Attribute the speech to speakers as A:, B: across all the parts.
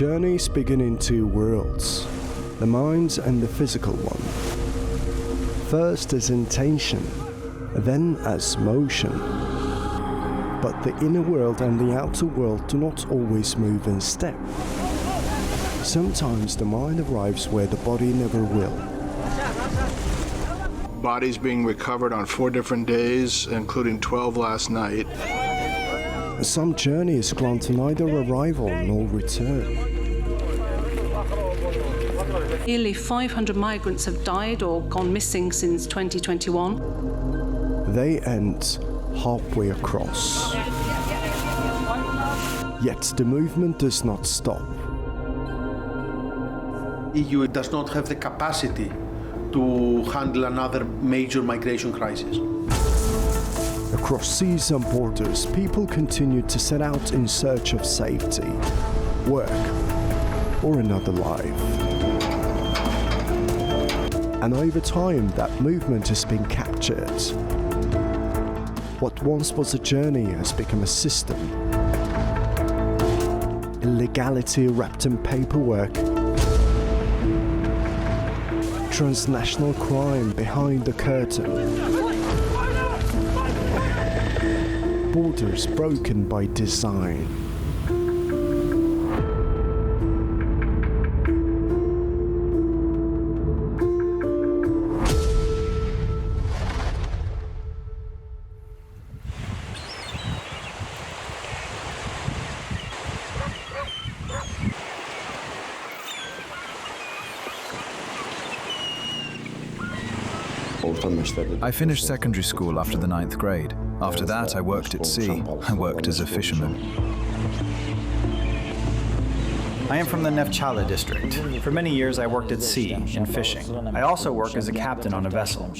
A: Journeys begin in two worlds, the mind and the physical one. First as intention, then as motion. But the inner world and the outer world do not always move in step. Sometimes the mind arrives where the body never will.
B: Bodies being recovered on 4 different days, including 12 last night.
A: Some journeys grant neither arrival nor return.
C: Nearly 500 migrants have died or gone missing since 2021.
A: They end halfway across. Yet the movement does not stop.
D: EU does not have the capacity to handle another major migration crisis.
A: Across seas and borders, people continue to set out in search of safety, work, or another life. And over time, that movement has been captured. What once was a journey has become a system. Illegality wrapped in paperwork. Transnational crime behind the curtain. Borders broken by design.
E: I finished secondary school after the 9th grade. After that, I worked at sea. I worked as a fisherman.
F: I am from the Nefchala district. For many years, I worked at sea in fishing. I also work as a captain on a vessel.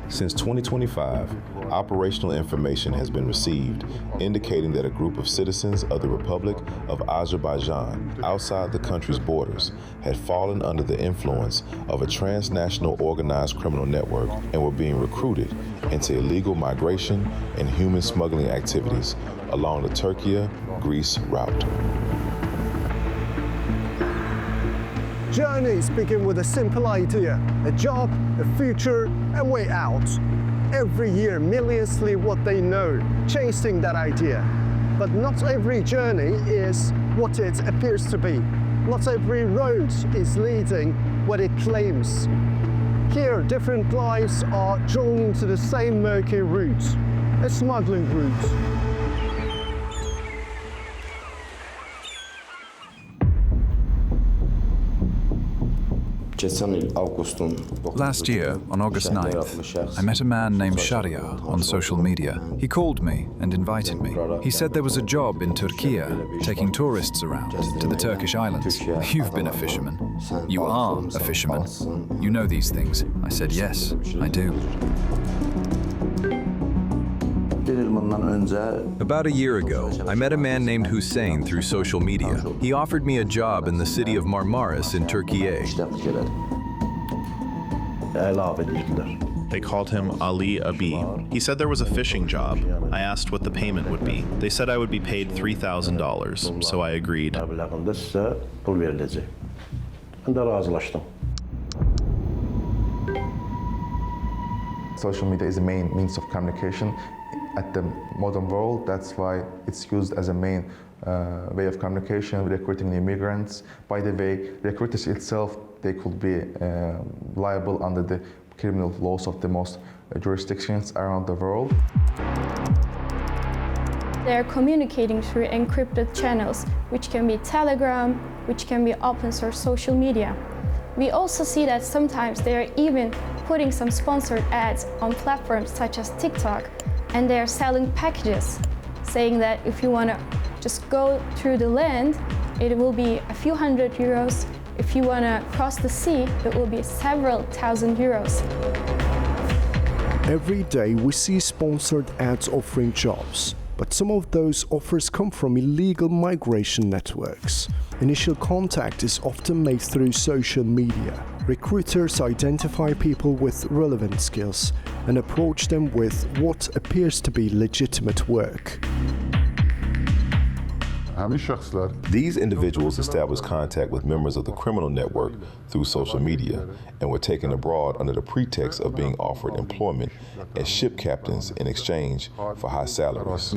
G: Since 2025, operational information has been received indicating that a group of citizens of the Republic of Azerbaijan outside the country's borders had fallen under the influence of a transnational organized criminal network and were being recruited into illegal migration and human smuggling activities along the Turkey-Greece route.
H: Journeys begin with a simple idea, a job, a future, a way out. Every year, millions leave what they know, chasing that idea. But not every journey is what it appears to be. Not every road is leading what it claims. Here, different lives are drawn into the same murky route, a smuggling route.
E: Last year, on August 9th, I met a man named Sharia on social media. He called me and invited me. He said there was a job in Turkey, taking tourists around to the Turkish islands. You've been a fisherman. You are a fisherman. You know these things. I said, yes, I do.
I: About a year ago, I met a man named Hussein through social media. He offered me a job in the city of Marmaris in Turkey.
J: They called him Ali Abi. He said there was a fishing job. I asked what the payment would be. They said I would be paid $3,000, so I agreed.
K: Social media is the main means of communication at the modern world. That's why it's used as a main way of communication, recruiting new migrants. By the way, recruiters itself, they could be liable under the criminal laws of the most jurisdictions around the world.
L: They're communicating through encrypted channels, which can be Telegram, which can be open source social media. We also see that sometimes they're even putting some sponsored ads on platforms such as TikTok, and they're selling packages, saying that if you want to just go through the land, it will be a few hundred euros. If you want to cross the sea, it will be several thousand euros.
A: Every day we see sponsored ads offering jobs, but some of those offers come from illegal migration networks. Initial contact is often made through social media. recruiters identify people with relevant skills and approach them with what appears to be legitimate work.
G: These individuals established contact with members of the criminal network through social media and were taken abroad under the pretext of being offered employment as ship captains in exchange for high salaries.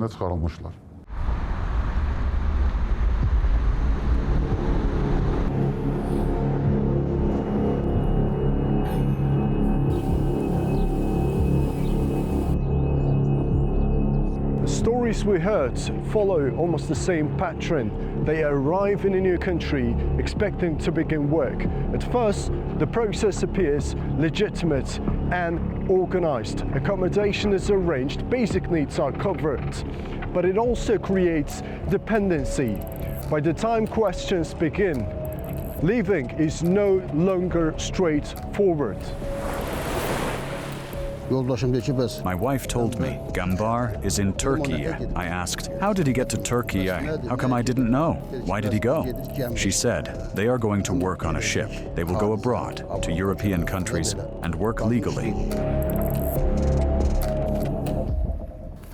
H: Stories we heard follow almost the same pattern. They arrive in a new country expecting to begin work. At first, the process appears legitimate and organized. Accommodation is arranged, basic needs are covered, but it also creates dependency. By the time questions begin, leaving is no longer straightforward.
M: My wife told me Gambar is in Turkey. I asked, how did he get to Turkey? How come I didn't know? Why did he go? She said, they are going to work on a ship. They will go abroad to European countries and work legally.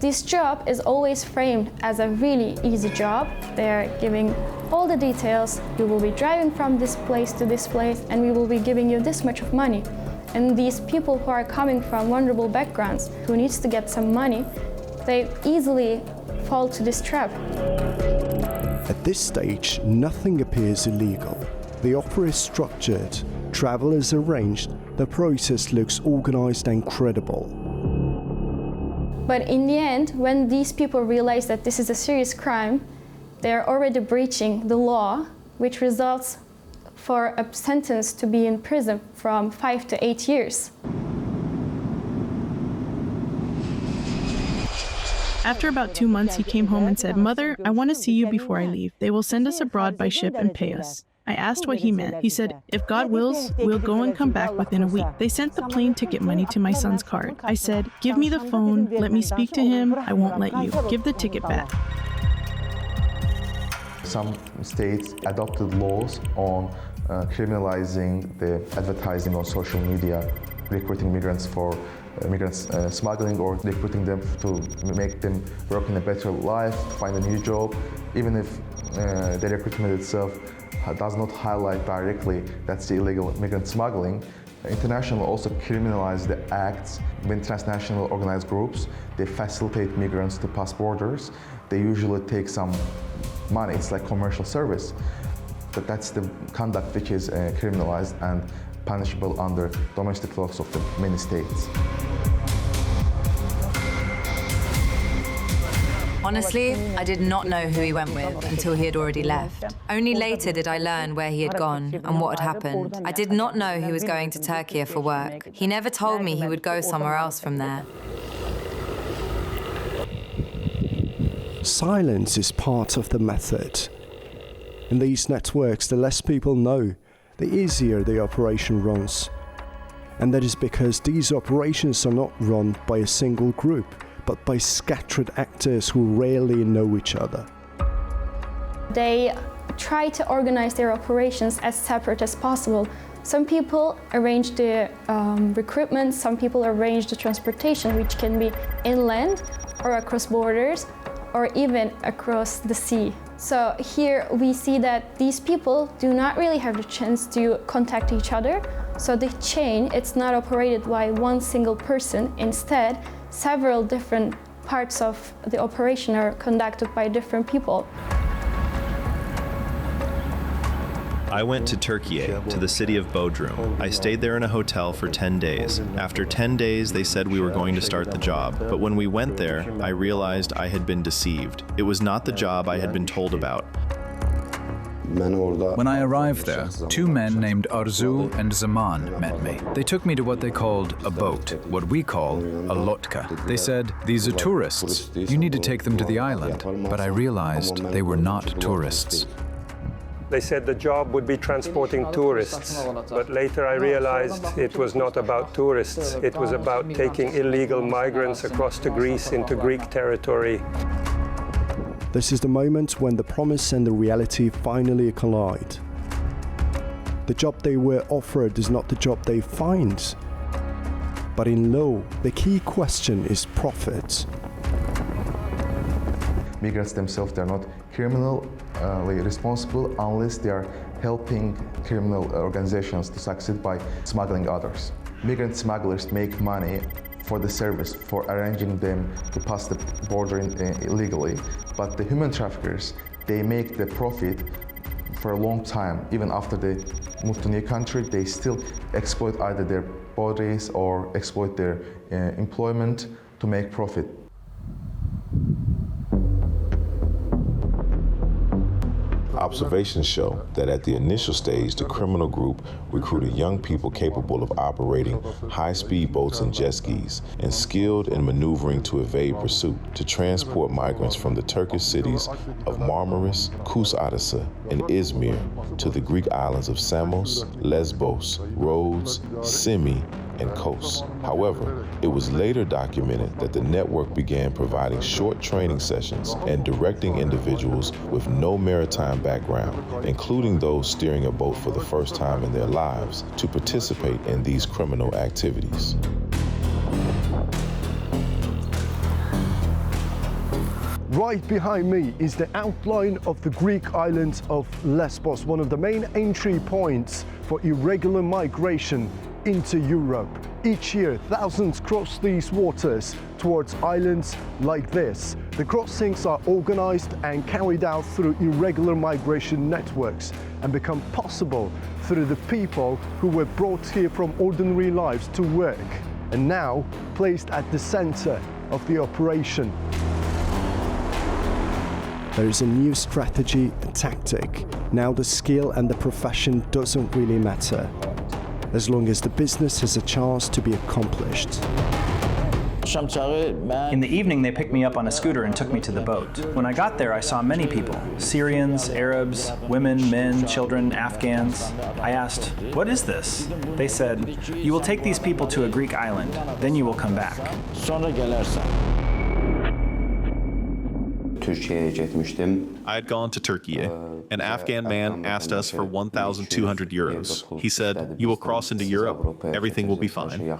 L: This job is always framed as a really easy job. They're giving all the details. You will be driving from this place to this place and we will be giving you this much of money. And these people who are coming from vulnerable backgrounds, who needs to get some money, they easily fall to this trap.
A: At this stage, nothing appears illegal. The offer is structured, travel is arranged, the process looks organized and credible.
L: But in the end, when these people realize that this is a serious crime, they're already breaching the law, which results for a sentence to be in prison from 5 to 8 years.
N: After about 2 months, he came home and said, "Mother, I want to see you before I leave. They will send us abroad by ship and pay us." I asked what he meant. He said, "If God wills, we'll go and come back within a week." They sent the plane ticket money to my son's card. I said, "Give me the phone, let me speak to him, I won't let you. Give the ticket back."
K: Some states adopted laws on criminalizing the advertising on social media, recruiting migrants for smuggling or recruiting them to make them work in a better life, find a new job, even if the recruitment itself does not highlight directly that's the illegal migrant smuggling. International also criminalized the acts when transnational organized groups, they facilitate migrants to pass borders. They usually take some money, it's like commercial service. But that's the conduct which is criminalized and punishable under domestic laws of the many states.
O: Honestly, I did not know who he went with until he had already left. Only later did I learn where he had gone and what had happened. I did not know he was going to Turkey for work. He never told me he would go somewhere else from there.
A: Silence is part of the method. In these networks, the less people know, the easier the operation runs. And that is because these operations are not run by a single group, but by scattered actors who rarely know each other.
L: They try to organize their operations as separate as possible. Some people arrange the recruitment, some people arrange the transportation, which can be inland or across borders, or even across the sea. So here we see that these people do not really have the chance to contact each other. So the chain, it's not operated by one single person. Instead, several different parts of the operation are conducted by different people.
J: I went to Turkey, to the city of Bodrum. I stayed there in a hotel for 10 days. After 10 days, they said we were going to start the job. But when we went there, I realized I had been deceived. It was not the job I had been told about.
E: When I arrived there, 2 men named Arzu and Zaman met me. They took me to what they called a boat, what we call a lotka. They said, "These are tourists. You need to take them to the island." But I realized they were not tourists.
P: They said the job would be transporting tourists, but later I realized it was not about tourists. It was about taking illegal migrants across to Greece into Greek territory.
A: This is the moment when the promise and the reality finally collide. the job they were offered is not the job they find. But in law, the key question is profit.
K: Migrants themselves, they're not criminally responsible unless they are helping criminal organizations to succeed by smuggling others. Migrant smugglers make money for the service, for arranging them to pass the border illegally, but the human traffickers, they make the profit for a long time. Even after they move to new country, they still exploit either their bodies or exploit their employment to make profit.
G: Observations show that at the initial stage, the criminal group recruited young people capable of operating high-speed boats and jet skis and skilled in maneuvering to evade pursuit to transport migrants from the Turkish cities of Marmaris, Kuşadası, and Izmir to the Greek islands of Samos, Lesbos, Rhodes, Simi, and Kos. However, it was later documented that the network began providing short training sessions and directing individuals with no maritime background, including those steering a boat for the first time in their lives, to participate in these criminal activities.
H: Right behind me is the outline of the Greek island of Lesbos, one of the main entry points for irregular migration into Europe. Each year, thousands cross these waters towards islands like this. The crossings are organized and carried out through irregular migration networks and become possible through the people who were brought here from ordinary lives to work and now placed at the center of the operation.
A: There is a new strategy and tactic. Now the skill and the profession doesn't really matter, as long as the business has a chance to be accomplished.
F: In the evening, they picked me up on a scooter and took me to the boat. When I got there, I saw many people: Syrians, Arabs, women, men, children, Afghans. I asked, "What is this?" They said, "You will take these people to a Greek island, then you will come back."
J: I had gone to Turkey. An Afghan man asked us for 1,200 euros. He said, "You will cross into Europe. Everything will be fine."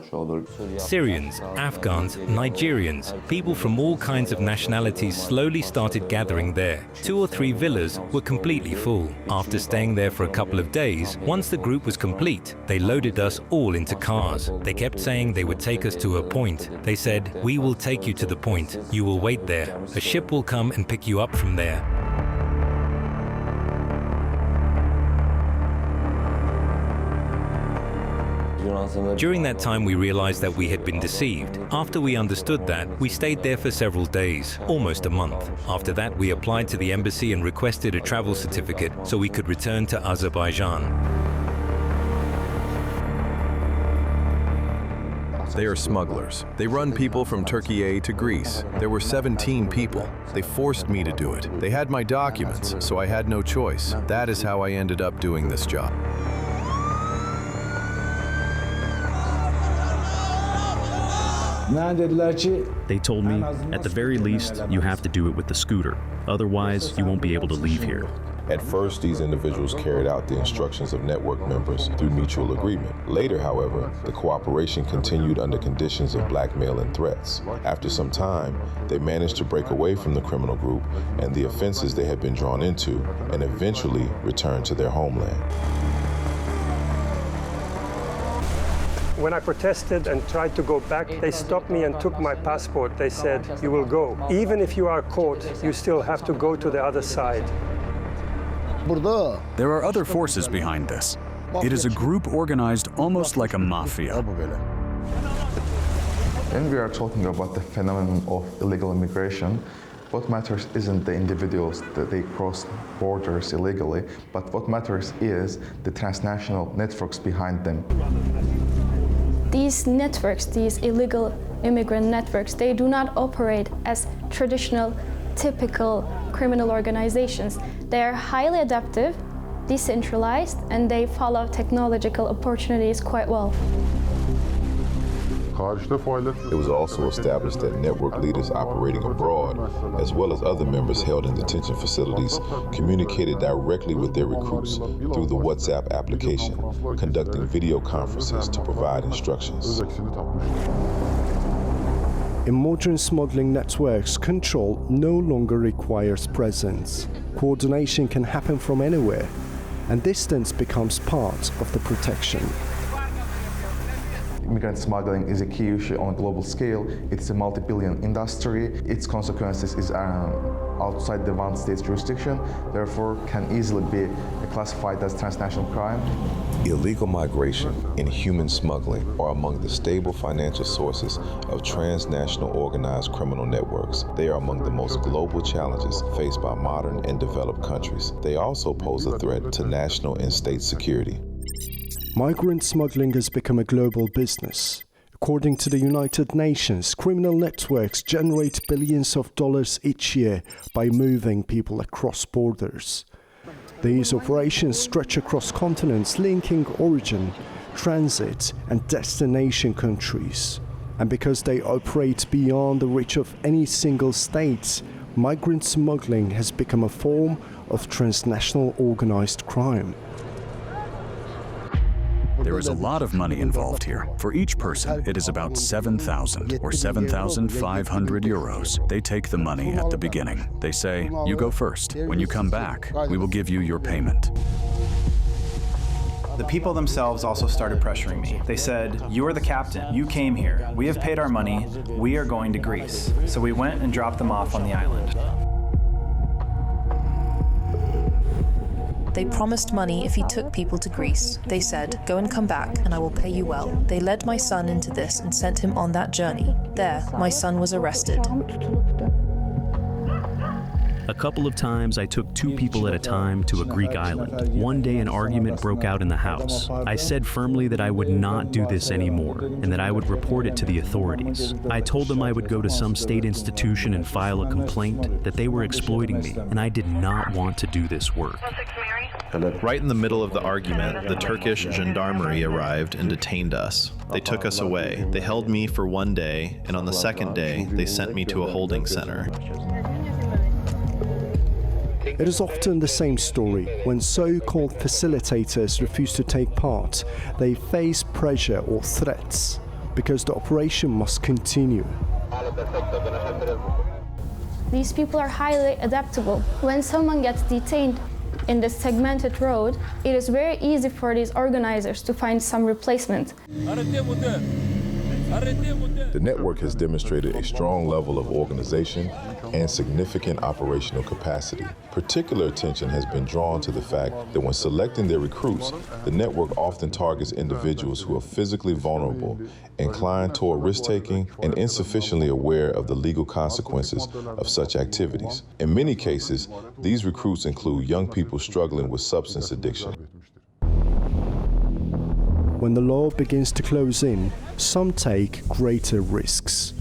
Q: Syrians, Afghans, Nigerians, people from all kinds of nationalities slowly started gathering there. 2 or 3 villas were completely full. After staying there for a couple of days, once the group was complete, they loaded us all into cars. They kept saying they would take us to a point. They said, "We will take you to the point. You will wait there. A ship will come and pick you up from there." During that time, we realized that we had been deceived. After we understood that, we stayed there for several days, almost a month. After that, we applied to the embassy and requested a travel certificate so we could return to Azerbaijan.
I: They are smugglers. They run people from Turkey to Greece. There were 17 people. They forced me to do it. They had my documents, so I had no choice. That is how I ended up doing this job.
R: They told me, at the very least, you have to do it with the scooter. Otherwise, you won't be able to leave here.
G: At first, these individuals carried out the instructions of network members through mutual agreement. Later, however, the cooperation continued under conditions of blackmail and threats. After some time, they managed to break away from the criminal group and the offenses they had been drawn into, and eventually returned to their homeland.
P: When I protested and tried to go back, they stopped me and took my passport. They said, "You will go. Even if you are caught, you still have to go to the other side."
M: There are other forces behind this. It is a group organized almost like a mafia.
K: When we are talking about the phenomenon of illegal immigration, what matters isn't the individuals that they cross borders illegally, but what matters is the transnational networks behind them.
L: These networks, these illegal immigrant networks, they do not operate as traditional, typical criminal organizations. They are highly adaptive, decentralized, and they follow technological opportunities quite well.
G: It was also established that network leaders operating abroad, as well as other members held in detention facilities, communicated directly with their recruits through the WhatsApp application, conducting video conferences to provide instructions.
A: In modern smuggling networks, control no longer requires presence. Coordination can happen from anywhere, and distance becomes part of the protection.
K: Migrant smuggling is a key issue on a global scale. It's a multi-billion industry. Its consequences is outside the one state's jurisdiction, therefore can easily be classified as transnational crime.
G: Illegal migration and human smuggling are among the stable financial sources of transnational organized criminal networks. They are among the most global challenges faced by modern and developed countries. They also pose a threat to national and state security.
A: Migrant smuggling has become a global business. According to the United Nations, criminal networks generate billions of dollars each year by moving people across borders. These operations stretch across continents, linking origin, transit, and destination countries. And because they operate beyond the reach of any single state, migrant smuggling has become a form of transnational organized crime.
M: There is a lot of money involved here. For each person, it is about 7,000 or 7,500 euros. They take the money at the beginning. They say, you go first. When you come back, we will give you your payment.
F: The people themselves also started pressuring me. They said, you are the captain, you came here, we have paid our money, we are going to Greece. So we went and dropped them off on the island.
S: They promised money if he took people to Greece. They said, go and come back, and I will pay you well. They led my son into this and sent him on that journey. There, my son was arrested.
R: A couple of times I took 2 people at a time to a Greek island. One day an argument broke out in the house. I said firmly that I would not do this anymore and that I would report it to the authorities. I told them I would go to some state institution and file a complaint that they were exploiting me, and I did not want to do this work.
J: Right in the middle of the argument, the Turkish gendarmerie arrived and detained us. They took us away. They held me for 1 day, and on the second day, they sent me to a holding center.
A: It is often the same story. When so-called facilitators refuse to take part, they face pressure or threats because the operation must continue.
L: These people are highly adaptable. When someone gets detained in the segmented road, it is very easy for these organizers to find some replacement.
G: The network has demonstrated a strong level of organization and significant operational capacity. Particular attention has been drawn to the fact that when selecting their recruits, the network often targets individuals who are physically vulnerable, inclined toward risk-taking, and insufficiently aware of the legal consequences of such activities. In many cases, these recruits include young people struggling with substance addiction.
A: When the law begins to close in, some take greater risks.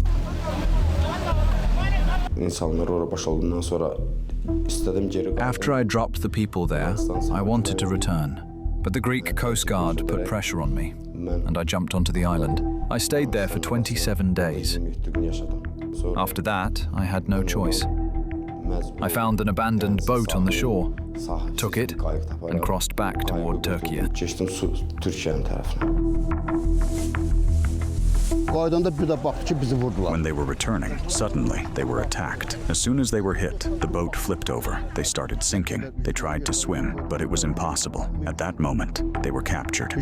E: After I dropped the people there, I wanted to return. But the Greek Coast Guard put pressure on me, and I jumped onto the island. I stayed there for 27 days. After that, I had no choice. I found an abandoned boat on the shore, took it, and crossed back toward Turkey.
M: When they were returning, suddenly they were attacked. As soon as they were hit, the boat flipped over. They started sinking. They tried to swim, but it was impossible. At that moment, they were captured.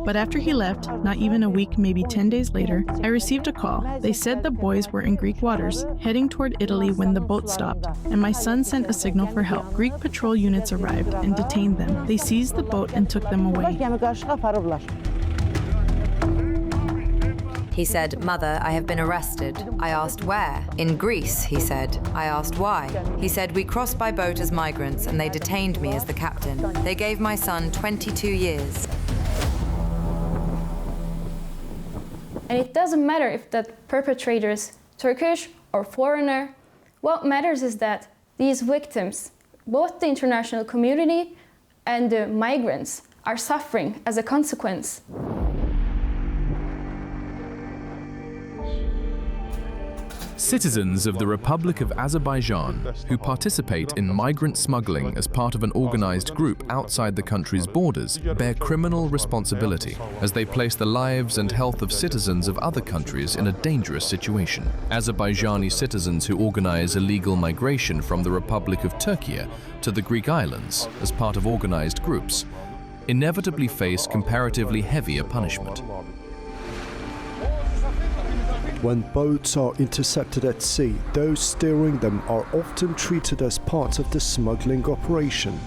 N: But after he left, not even a week, maybe 10 days later, I received a call. They said the boys were in Greek waters, heading toward Italy when the boat stopped, and my son sent a signal for help. Greek patrol units arrived and detained them. They seized the boat and took them away.
O: He said, Mother, I have been arrested. I asked where? In Greece, he said. I asked why. He said, we crossed by boat as migrants and they detained me as the captain. They gave my son 22 years.
L: And it doesn't matter if that perpetrator is Turkish or foreigner. What matters is that these victims, both the international community and the migrants are suffering as a consequence.
T: Citizens of the Republic of Azerbaijan who participate in migrant smuggling as part of an organized group outside the country's borders bear criminal responsibility as they place the lives and health of citizens of other countries in a dangerous situation. Azerbaijani citizens who organize illegal migration from the Republic of Turkey to the Greek islands as part of organized groups inevitably face comparatively heavier punishment.
A: When boats are intercepted at sea, those steering them are often treated as part of the smuggling operation,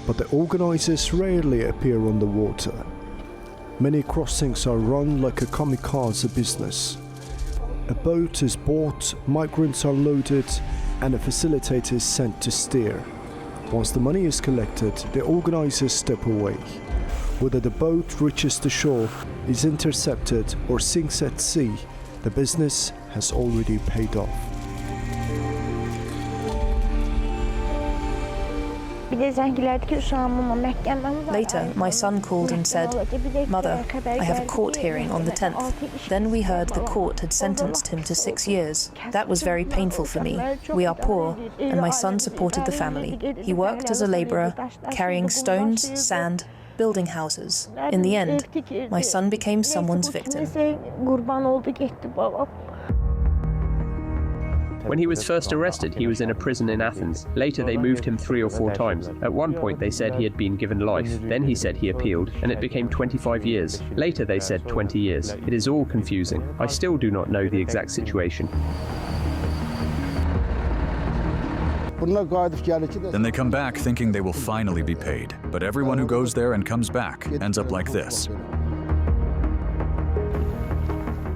A: but the organizers rarely appear on the water. Many crossings are run like a kamikaze business. A boat is bought, migrants are loaded, and a facilitator is sent to steer. Once the money is collected, the organizers step away. Whether the boat reaches the shore, is intercepted, or sinks at sea, the business has already paid off.
S: Later, my son called and said, "Mother, I have a court hearing on the 10th. Then we heard the court had sentenced him to 6 years. That was very painful for me. We are poor, and my son supported the family. He worked as a laborer, carrying stones, sand, building houses. In the end, my son became someone's victim."
U: When he was first arrested, he was in a prison in Athens. Later, they moved him 3 or 4 times. At one point, they said he had been given life. Then he said he appealed, and it became 25 years. Later, they said 20 years. It is all confusing. I still do not know the exact situation.
M: Then they come back thinking they will finally be paid. But everyone who goes there and comes back ends up like this.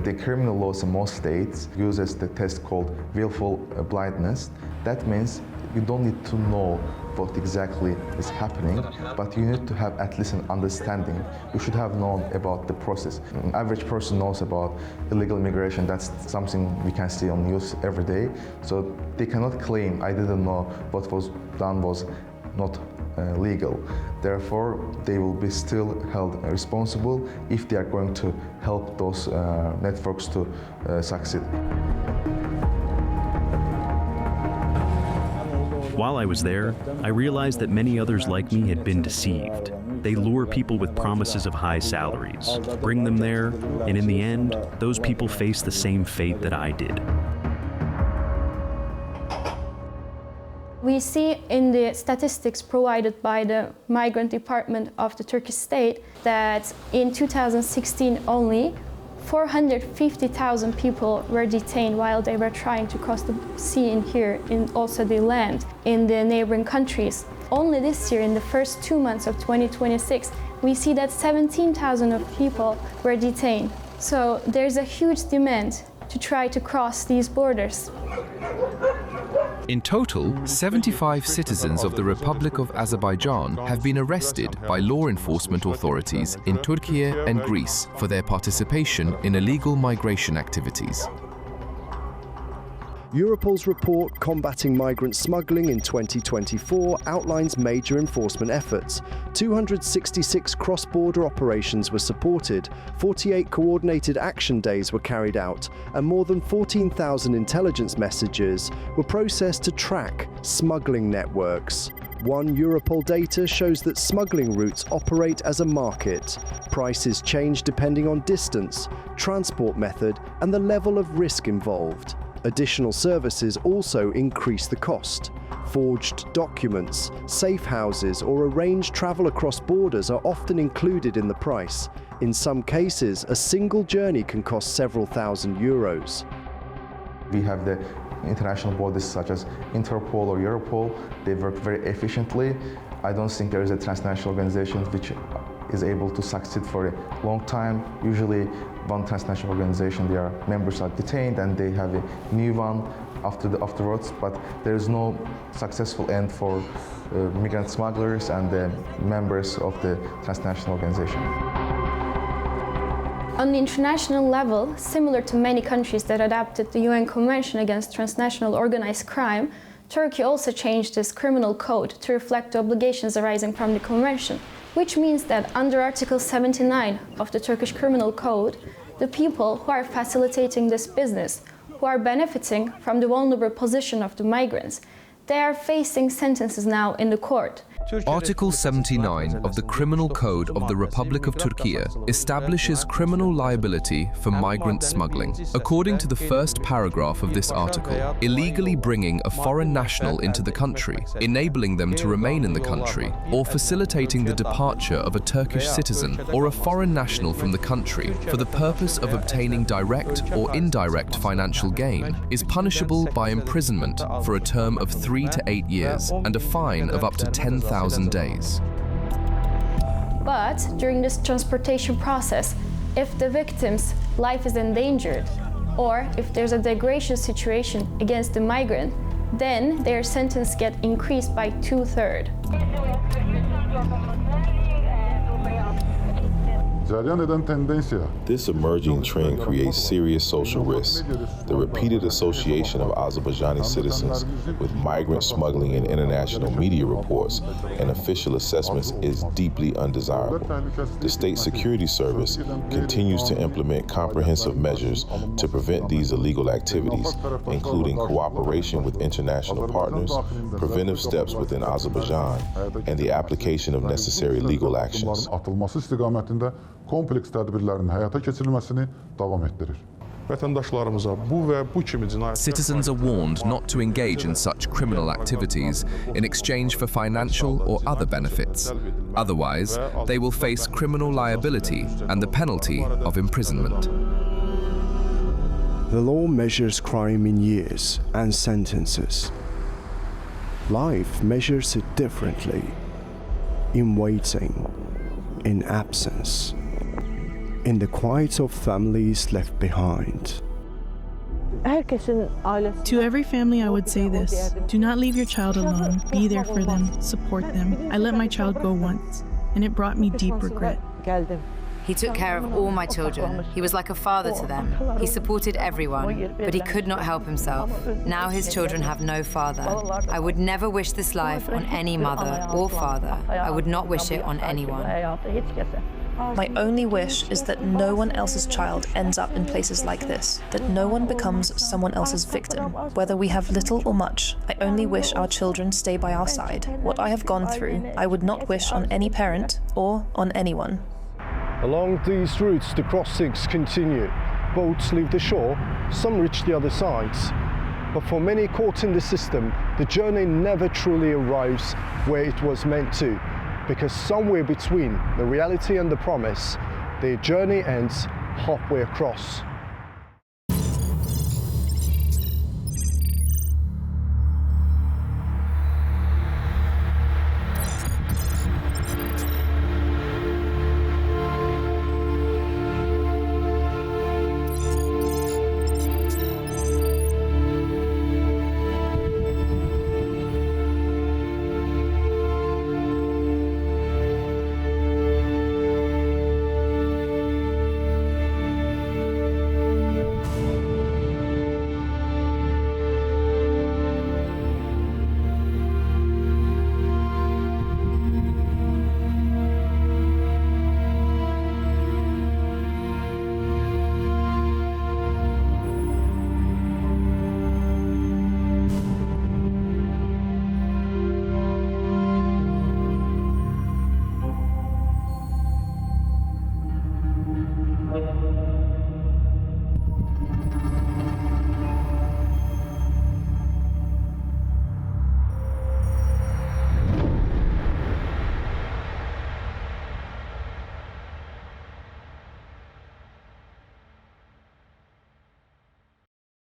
K: The criminal laws in most states uses the test called willful blindness. That means you don't need to know what exactly is happening, but you need to have at least an understanding. You should have known about the process. An average person knows about illegal immigration. That's something we can see on news every day. So they cannot claim, "I didn't know what was done was not legal." Therefore, they will be still held responsible if they are going to help those networks to succeed.
R: While I was there, I realized that many others like me had been deceived. They lure people with promises of high salaries, bring them there, and in the end, those people face the same fate that I did.
L: We see in the statistics provided by the Migrant Department of the Turkish state that in 2016 only, 450,000 people were detained while they were trying to cross the sea in here, in also the land, in the neighboring countries. Only this year, in the first 2 months of 2026, we see that 17,000 of people were detained. So there's a huge demand to try to cross these borders.
T: In total, 75 citizens of the Republic of Azerbaijan have been arrested by law enforcement authorities in Turkey and Greece for their participation in illegal migration activities.
A: Europol's report Combating Migrant Smuggling in 2024 outlines major enforcement efforts. 266 cross-border operations were supported, 48 coordinated action days were carried out, and more than 14,000 intelligence messages were processed to track smuggling networks. One Europol data shows that smuggling routes operate as a market. Prices change depending on distance, transport method, and the level of risk involved. Additional services also increase the cost. Forged documents, safe houses, or arranged travel across borders are often included in the price. In some cases, a single journey can cost several thousand euros.
K: We have the international bodies such as Interpol or Europol. They work very efficiently. I don't think there is a transnational organization which is able to succeed for a long time. Usually one transnational organization, their members are detained and they have a new one afterwards, but there is no successful end for migrant smugglers and the members of the transnational organization.
L: On the international level, similar to many countries that adopted the UN Convention Against Transnational Organized Crime, Turkey also changed its criminal code to reflect the obligations arising from the convention, which means that under Article 79 of the Turkish Criminal Code, the people who are facilitating this business, who are benefiting from the vulnerable position of the migrants, they are facing sentences now in the court.
T: Article 79 of the Criminal Code of the Republic of Turkey establishes criminal liability for migrant smuggling. According to the first paragraph of this article, illegally bringing a foreign national into the country, enabling them to remain in the country, or facilitating the departure of a Turkish citizen or a foreign national from the country for the purpose of obtaining direct or indirect financial gain is punishable by imprisonment for a term of 3 to 8 years and a fine of up to 10,000 days.
L: But during this transportation process, if the victim's life is endangered, or if there's a degradation situation against the migrant, then their sentence gets increased by 2/3.
G: This emerging trend creates serious social risks. The repeated association of Azerbaijani citizens with migrant smuggling in international media reports and official assessments is deeply undesirable. The State Security Service continues to implement comprehensive measures to prevent these illegal activities, including cooperation with international partners, preventive steps within Azerbaijan, and the application of necessary legal actions.
B: Kompleks tədbirlərin həyata keçirilməsini davam etdirir.
T: Citizens are warned not to engage in such criminal activities in exchange for financial or other benefits. Otherwise, they will face criminal liability and the penalty of imprisonment.
A: The law measures crime in years and sentences. Life measures it differently, in waiting, in absence, in the quiet of families left behind.
N: To every family, I would say this: do not leave your child alone. Be there for them, support them. I let my child go once, and it brought me deep regret.
O: He took care of all my children. He was like a father to them. He supported everyone, but he could not help himself. Now his children have no father. I would never wish this life on any mother or father. I would not wish it on anyone.
S: My only wish is that no one else's child ends up in places like this, that no one becomes someone else's victim. Whether we have little or much, I only wish our children stay by our side. What I have gone through, I would not wish on any parent or on anyone.
H: Along these routes, the crossings continue. Boats leave the shore, some reach the other sides. But for many caught in the system, the journey never truly arrives where it was meant to, because somewhere between the reality and the promise, their journey ends halfway across.